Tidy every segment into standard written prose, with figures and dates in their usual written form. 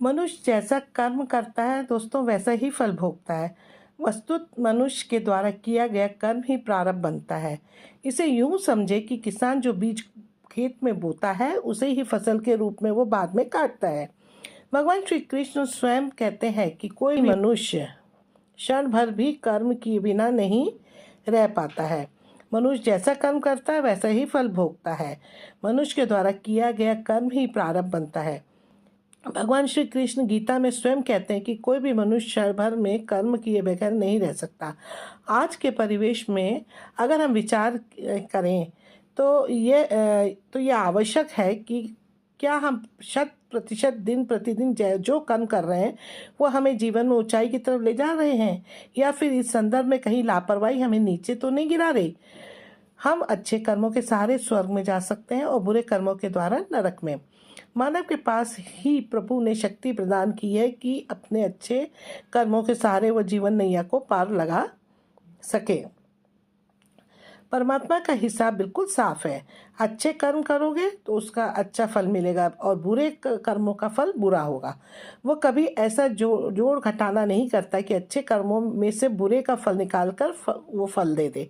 मनुष्य जैसा कर्म करता है दोस्तों वैसा ही फल भोगता है। वस्तुत मनुष्य के द्वारा किया गया कर्म ही प्रारब्ध बनता है। इसे यूं समझे कि किसान जो बीज खेत में बोता है उसे ही फसल के रूप में वो बाद में काटता है। भगवान श्री कृष्ण स्वयं कहते हैं कि कोई मनुष्य क्षण भर भी कर्म किए बिना नहीं रह पाता है। मनुष्य जैसा कर्म करता है वैसा ही फल भोगता है। मनुष्य के द्वारा किया गया कर्म ही प्रारब्ध बनता है। भगवान श्री कृष्ण गीता में स्वयं कहते हैं कि कोई भी मनुष्य क्षण भर में कर्म किए बगैर नहीं रह सकता। आज के परिवेश में अगर हम विचार करें तो ये आवश्यक है कि क्या हम 100% दिन प्रतिदिन जो कर्म कर रहे हैं वो हमें जीवन में ऊंचाई की तरफ ले जा रहे हैं, या फिर इस संदर्भ में कहीं लापरवाही हमें नीचे तो नहीं गिरा रही। हम अच्छे कर्मों के सहारे स्वर्ग में जा सकते हैं और बुरे कर्मों के द्वारा नरक में। मानव के पास ही प्रभु ने शक्ति प्रदान की है कि अपने अच्छे कर्मों के सहारे वो जीवन नैया को पार लगा सके। परमात्मा का हिसाब बिल्कुल साफ है। अच्छे कर्म करोगे तो उसका अच्छा फल मिलेगा और बुरे कर्मों का फल बुरा होगा। वो कभी ऐसा जोड़ घटाना नहीं करता कि अच्छे कर्मों में से बुरे का फल निकालकर वो फल दे दे।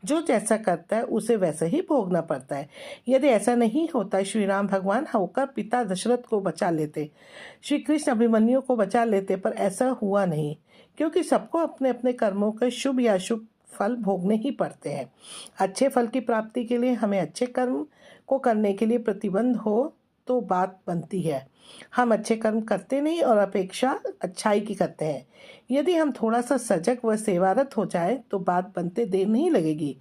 जो जैसा करता है उसे वैसे ही भोगना पड़ता है। यदि ऐसा नहीं होता श्री राम भगवान होकर पिता दशरथ को बचा लेते, श्री कृष्ण अभिमन्यु को बचा लेते, पर ऐसा हुआ नहीं, क्योंकि सबको अपने अपने कर्मों के शुभ या अशुभ फल भोगने ही पड़ते हैं। अच्छे फल की प्राप्ति के लिए हमें अच्छे कर्म को करने के लिए प्रतिबंध हो तो बात बनती है। हम अच्छे कर्म करते नहीं और अपेक्षा अच्छाई की करते हैं। यदि हम थोड़ा सा सजग व सेवारत हो जाए तो बात बनते देर नहीं लगेगी।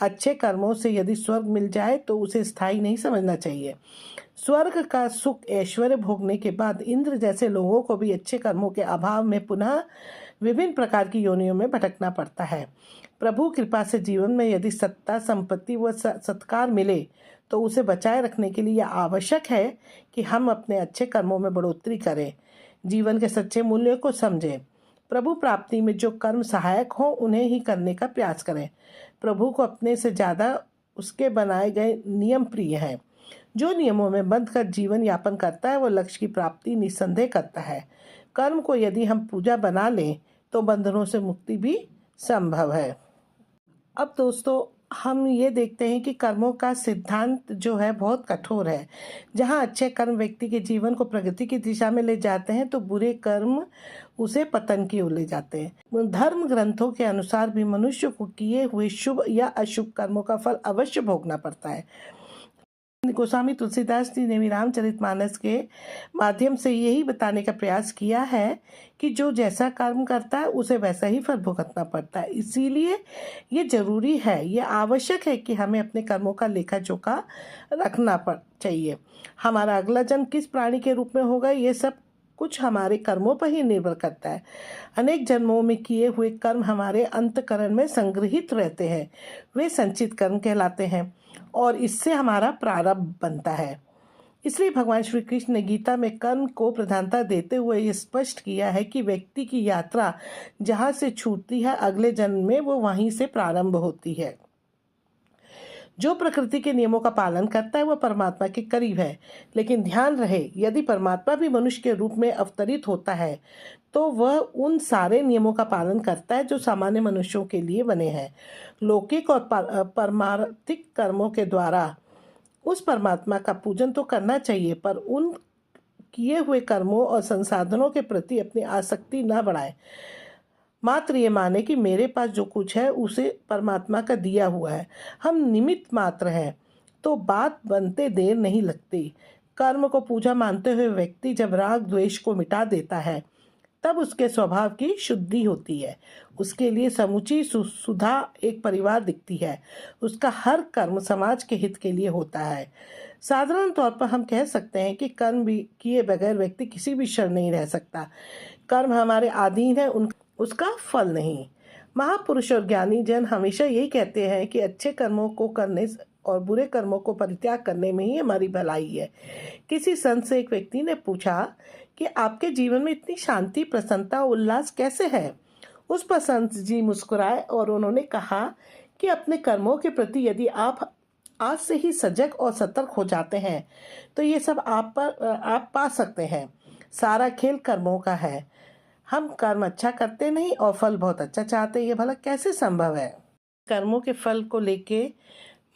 अच्छे कर्मों से यदि स्वर्ग मिल जाए तो उसे स्थायी नहीं समझना चाहिए। स्वर्ग का सुख ऐश्वर्य भोगने के बाद इंद्र जैसे लोगों को भी अच्छे कर्मों के अभाव में पुनः विभिन्न प्रकार की योनियों में भटकना पड़ता है। प्रभु कृपा से जीवन में यदि सत्ता, संपत्ति व सत्कार मिले तो उसे बचाए रखने के लिए यह आवश्यक है कि हम अपने अच्छे कर्मों में बढ़ोतरी करें, जीवन के सच्चे मूल्यों को समझें। प्रभु प्राप्ति में जो कर्म सहायक हो उन्हें ही करने का प्रयास करें। प्रभु को अपने से ज़्यादा उसके बनाए गए नियम प्रिय हैं। जो नियमों में बंध कर जीवन यापन करता है वो लक्ष्य की प्राप्ति निस्संदेह करता है। कर्म को यदि हम पूजा बना लें तो बंधनों से मुक्ति भी संभव है। अब दोस्तों हम ये देखते हैं कि कर्मों का सिद्धांत जो है बहुत कठोर है। जहाँ अच्छे कर्म व्यक्ति के जीवन को प्रगति की दिशा में ले जाते हैं तो बुरे कर्म उसे पतन की ओर ले जाते हैं। धर्म ग्रंथों के अनुसार भी मनुष्य को किए हुए शुभ या अशुभ कर्मों का फल अवश्य भोगना पड़ता है। गोस्वामी तुलसीदास जी ने भी रामचरितमानस के माध्यम से यही बताने का प्रयास किया है कि जो जैसा कर्म करता है उसे वैसा ही फल भुगतना पड़ता है। इसीलिए ये जरूरी है, ये आवश्यक है कि हमें अपने कर्मों का लेखा जोखा रखना चाहिए। हमारा अगला जन्म किस प्राणी के रूप में होगा ये सब कुछ हमारे कर्मों पर ही निर्भर करता है। अनेक जन्मों में किए हुए कर्म हमारे अंतःकरण में संग्रहित रहते हैं, वे संचित कर्म कहलाते हैं और इससे हमारा प्रारब्ध बनता है। इसलिए भगवान श्री कृष्ण ने गीता में कर्म को प्रधानता देते हुए ये स्पष्ट किया है कि व्यक्ति की यात्रा जहाँ से छूटती है अगले जन्म में वो वहीं से प्रारंभ होती है। जो प्रकृति के नियमों का पालन करता है वह परमात्मा के करीब है। लेकिन ध्यान रहे, यदि परमात्मा भी मनुष्य के रूप में अवतरित होता है तो वह उन सारे नियमों का पालन करता है जो सामान्य मनुष्यों के लिए बने हैं। लौकिक और पारमार्थिक कर्मों के द्वारा उस परमात्मा का पूजन तो करना चाहिए, पर उन किए हुए कर्मों और संसाधनों के प्रति अपनी आसक्ति न बढ़ाए। मात्र ये माने कि मेरे पास जो कुछ है उसे परमात्मा का दिया हुआ है, हम निमित्त मात्र हैं, तो बात बनते देर नहीं लगती। कर्म को पूजा मानते हुए व्यक्ति जब राग द्वेष को मिटा देता है तब उसके स्वभाव की शुद्धि होती है। उसके लिए समूची सुधा एक परिवार दिखती है। उसका हर कर्म समाज के हित के लिए होता है। साधारण तौर पर हम कह सकते हैं कि कर्म भी किए बगैर व्यक्ति किसी भी क्षण नहीं रह सकता। कर्म हमारे अधीन है, उसका फल नहीं। महापुरुष और ज्ञानी जन हमेशा यही कहते हैं कि अच्छे कर्मों को करने और बुरे कर्मों को परित्याग करने में ही हमारी भलाई है। किसी संत से एक व्यक्ति ने पूछा कि आपके जीवन में इतनी शांति, प्रसन्नता, उल्लास कैसे है? उस पर संत जी मुस्कुराए और उन्होंने कहा कि अपने कर्मों के प्रति यदि आप आज से ही सजग और सतर्क हो जाते हैं तो ये सब आप पा सकते हैं। सारा खेल कर्मों का है। हम कर्म अच्छा करते नहीं और फल बहुत अच्छा चाहते, ये भला कैसे संभव है? कर्मों के फल को लेके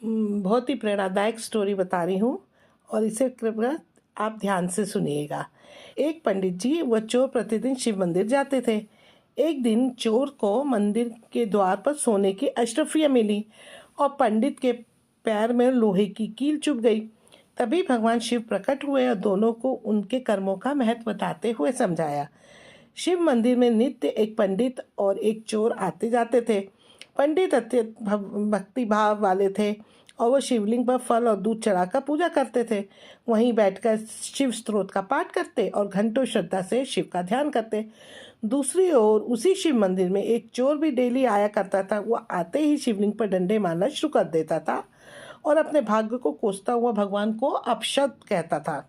बहुत ही प्रेरणादायक स्टोरी बता रही हूँ और इसे कृपया आप ध्यान से सुनिएगा। एक पंडित जी व चोर प्रतिदिन शिव मंदिर जाते थे। एक दिन चोर को मंदिर के द्वार पर सोने की अशरफियाँ मिली और पंडित के पैर में लोहे की कील चुभ गई। तभी भगवान शिव प्रकट हुए और दोनों को उनके कर्मों का महत्व बताते हुए समझाया। शिव मंदिर में नित्य एक पंडित और एक चोर आते जाते थे। पंडित अत्यंत भक्ति भाव वाले थे और वो शिवलिंग पर फल और दूध चढ़ाकर पूजा करते थे। वहीं बैठकर शिव स्तोत्र का पाठ करते और घंटों श्रद्धा से शिव का ध्यान करते। दूसरी ओर उसी शिव मंदिर में एक चोर भी डेली आया करता था। वो आते ही शिवलिंग पर डंडे मारना शुरू कर देता था और अपने भाग्य को कोसता हुआ भगवान को अपशब्द कहता था।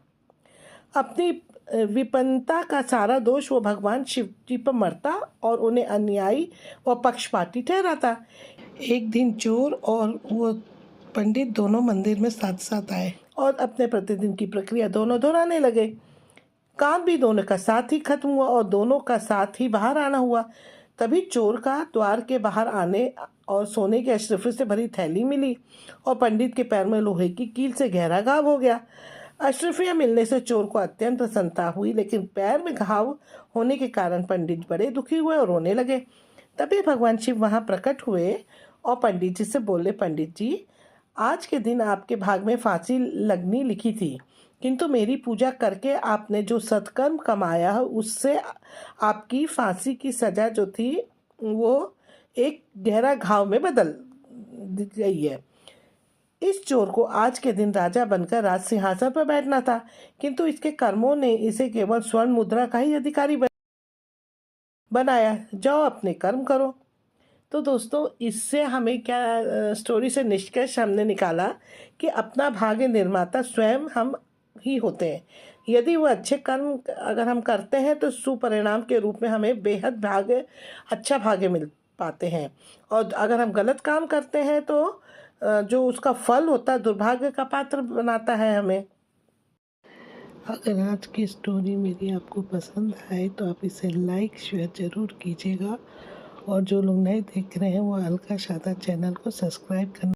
अपनी विपन्नता का सारा दोष वो भगवान शिव जी पर मरता और उन्हें अन्यायी और पक्षपाती ठहराता। एक दिन चोर और वो पंडित दोनों मंदिर में साथ साथ आए और अपने प्रतिदिन की प्रक्रिया दोनों दोहराने लगे। काम भी दोनों का साथ ही खत्म हुआ और दोनों का साथ ही बाहर आना हुआ। तभी चोर का द्वार के बाहर आने और सोने के अशरफे से भरी थैली मिली और पंडित के पैर में लोहे की कील से गहरा घाव हो गया। अशरफियाँ मिलने से चोर को अत्यंत प्रसन्नता हुई, लेकिन पैर में घाव होने के कारण पंडित बड़े दुखी हुए और रोने लगे। तभी भगवान शिव वहाँ प्रकट हुए और पंडित जी से बोले, पंडित जी, आज के दिन आपके भाग में फांसी लगनी लिखी थी, किंतु मेरी पूजा करके आपने जो सत्कर्म कमाया है उससे आपकी फांसी की सज़ा जो थी वो एक गहरा घाव में बदल गई है। इस चोर को आज के दिन राजा बनकर राज सिंहासन पर बैठना था, किंतु इसके कर्मों ने इसे केवल स्वर्ण मुद्रा का ही अधिकारी बनाया। जाओ अपने कर्म करो। तो दोस्तों, इससे हमें क्या स्टोरी से निष्कर्ष हमने निकाला कि अपना भाग्य निर्माता स्वयं हम ही होते हैं। यदि वो अच्छे कर्म अगर हम करते हैं तो सुपरिणाम के रूप में हमें बेहद अच्छा भाग्य मिल पाते हैं, और अगर हम गलत काम करते हैं तो जो उसका फल होता है दुर्भाग्य का पात्र बनाता है हमें। अगर आज की स्टोरी मेरी आपको पसंद आए तो आप इसे लाइक शेयर ज़रूर कीजिएगा, और जो लोग नए देख रहे हैं वो अलका शादा चैनल को सब्सक्राइब करना